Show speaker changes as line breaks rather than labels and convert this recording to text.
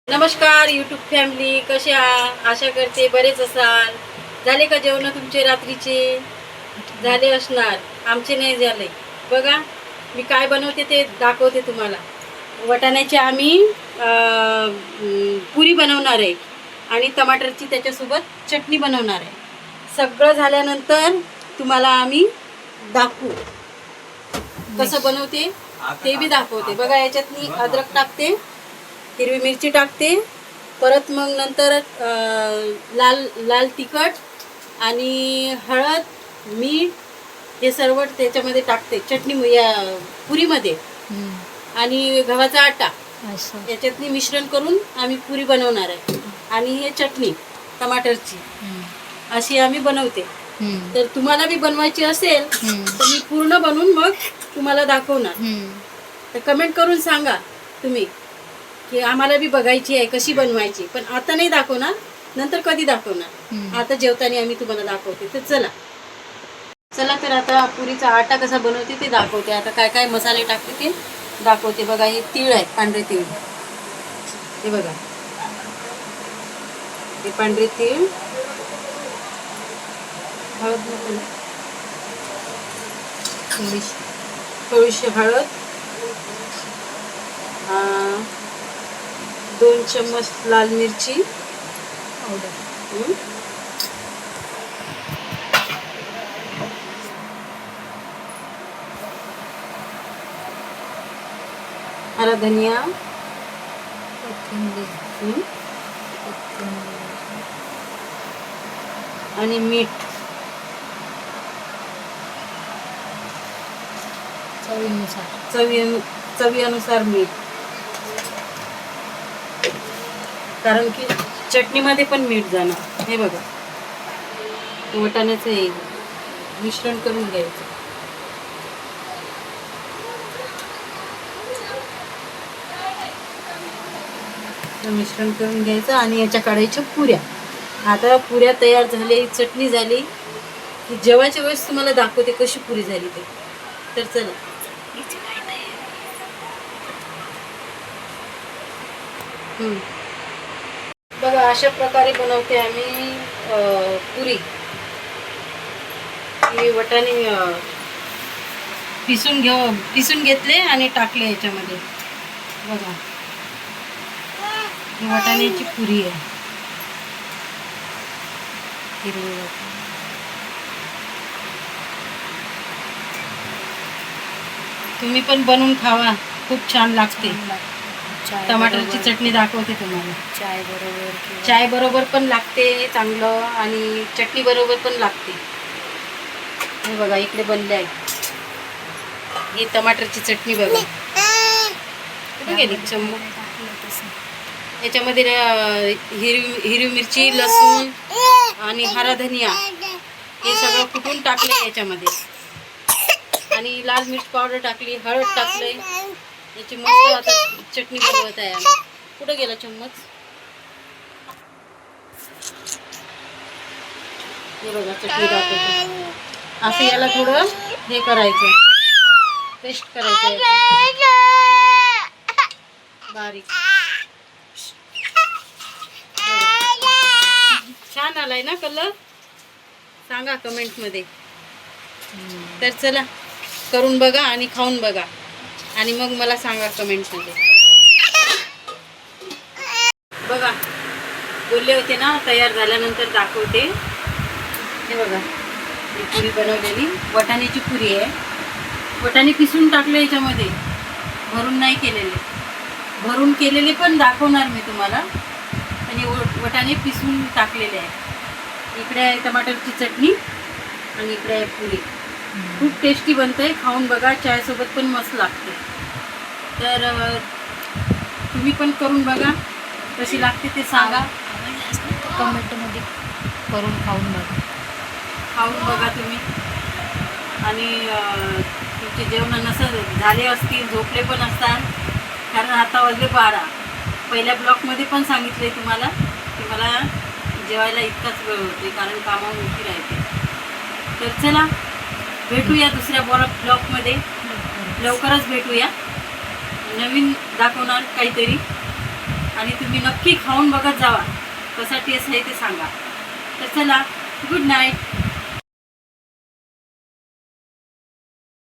नमस्कार YouTube family, कसे आशा करते बरेच असाल. झाले का जेवण तुमचे रात्रीचे? झाले असणार, आमचे नाही झाले. बघा मी काय बनवते ते दाखवते तुम्हाला. वाटाण्याची आम्ही पुरी बनवणार आहे आणि टमाटरची त्याच्यासोबत चटणी बनवणार आहे. सगळं झाल्यानंतर तुम्हाला आम्ही दाखवू कसं बनवते ते बी दाखवते. बघा याच्यात मी अद्रक टाकते, हिरवी मिरची टाकते, परत मग नंतर लाल लाल तिखट आणि हळद, मीठ हे सर्व त्याच्यामध्ये टाकते चटणी या पुरीमध्ये. आणि गव्हाचा आटा याच्यात मिश्रण करून आम्ही पुरी बनवणार आहे. आणि हे चटणी टमाटरची अशी आम्ही बनवते. तर तुम्हाला बी बनवायची असेल तर मी पूर्ण बनवून मग तुम्हाला दाखवणार. तर कमेंट करून सांगा तुम्ही की आम्हाला बी बघायची आहे कशी बनवायची. पण आता नाही दाखवणार, नंतर कधी दाखवणार. आता जेवताना आम्ही तुम्हाला दाखवते. तर चला तर आता पुरीचा आटा कसा बनवते ते दाखवते. आता काय काय मसाले टाकते ते दाखवते. बघा हे तीळ आहेत, पांढरे तीळ. हे बघा हे पांढरे तीळ, हळद नको, थोडीशी हळद, 2 चम्मच लाल मिरची पावडर, हरा धनिया, आणि मीठ चवीनुसार मीठ. कारण की चटणीमध्ये पण मीठ जाणार. हे बघा वाटाण्याचं हे मिश्रण करून घ्यायचं. मिश्रण करून घ्यायचं आणि याच्या काढायच्या पुऱ्या. आता पुऱ्या तयार झाली, चटणी झाली की जेवायच्या वेळेस तुम्हाला दाखवते कशी पुरी झाली ते. तर चला बघा अशा प्रकारे बनवते आम्ही पुरी. ही वाटाणे पिसून घेतले आणि टाकले याच्यामध्ये. बघा ही वाटाण्याची पुरी आहे. हिरवी तुम्ही पण बनवून खावा, खूप छान लागते. टमाटरची चटणी दाखवते तुम्हाला. चाय बरोबर पण लागते चांगलं आणि चटणी बरोबर पण लागते. हे बघा इकडे बनले आहे ही टमाटरची चटणी. बघा कुठे गेली चम्मच. याच्यामध्ये हिरवी मिरची, लसूण आणि हरा धनिया हे सगळं कुटून टाकले याच्यामध्ये. आणि लाल मिर्च पावडर टाकली, हळद टाकले. याची मस्त आता चटणी बनवत आहे आम्ही. कुठं गेला चम्मच. हे बघा चटणी दाखवते. असं याला थोडं हे करायचं, पेस्ट करायचं बारीक. छान आलाय ना कलर? सांगा कमेंट मध्ये. तर चला करून बघा आणि खाऊन बघा आणि मग मला सांगा कमेंट मध्ये. बघा बोलले होते ना तयार झाल्यानंतर दाखवते. हे बघा ही पुरी बनवलेली वाटाण्याची पुरी आहे. वाटाणे पिसून टाकले याच्यामध्ये, भरून नाही केलेले. भरून केलेले पण दाखवणार मी तुम्हाला. आणि वाटाणे पिसून टाकलेले आहे. इकडे आहे टमाटरची चटणी आणि इकडे आहे पुरी. खूप टेस्टी बनते, खाऊन बघा. चायसोबत पण मस्त लागते. तर तुम्ही पण करून बघा कशी लागते ते सांगा
कमेंटमध्ये. करून खाऊन बघा
तुम्ही. आणि तुमचे जेवण नसं झाले असतील, झोपले पण असतात. कारण आता वाजले 12. पहिल्या ब्लॉकमध्ये पण सांगितले तुम्हाला की मला जेवायला इतकाच वेळ होते कारण कामावर उशीर राहते. तर चला भेटूया दुसऱ्या ब्लॉकमध्ये. लवकरच भेटूया. नवीन दाखवणार काहीतरी. आणि तुम्ही नक्की खाऊन बघत जावा कसा टेस्ट आहे ते सांगा. तर चला, गुड नाईट.